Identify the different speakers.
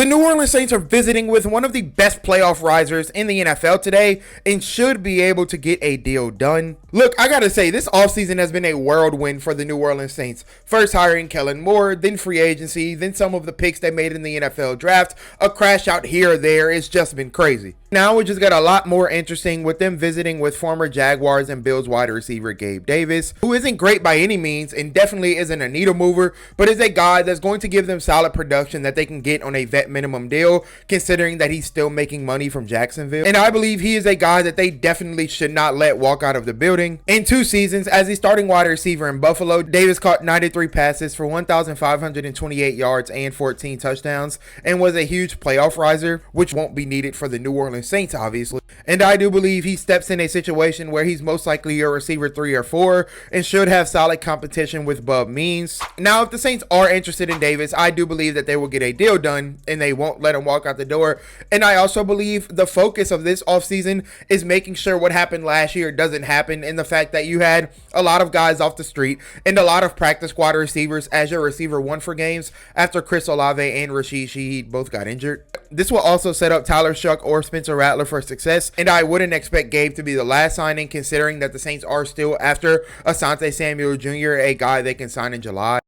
Speaker 1: The New Orleans Saints are visiting with one of the best playoff risers in the NFL today and should be able to get a deal done. Look, I gotta say, this offseason has been a whirlwind for the New Orleans Saints. First hiring Kellen Moore, then free agency, then some of the picks they made in the NFL draft, a crash out here or there. It's just been crazy. Now we just got a lot more interesting with them visiting with former Jaguars and Bills wide receiver Gabe Davis, who isn't great by any means and definitely isn't a needle mover, but is a guy that's going to give them solid production that they can get on a vet minimum deal, considering that he's still making money from Jacksonville. And I believe he is a guy that they definitely should not let walk out of the building. In 2 seasons as a starting wide receiver in Buffalo, Davis caught 93 passes for 1,528 yards and 14 touchdowns and was a huge playoff riser, which won't be needed for the New Orleans Saints, obviously. And I do believe he steps in a situation where he's most likely your receiver 3 or 4 and should have solid competition with Bub Means. Now, if the Saints are interested in Davis, I do believe that they will get a deal done and they won't let him walk out the door. And I also believe the focus of this offseason is making sure what happened last year doesn't happen, in the fact that you had a lot of guys off the street and a lot of practice squad receivers as your receiver 1 for games after Chris Olave and Rashid Shaheed both got injured. This will also set up Tyler Shuck or Spencer Rattler for success, and I wouldn't expect Gabe to be the last signing, considering that the Saints are still after Asante Samuel Jr., a guy they can sign in July.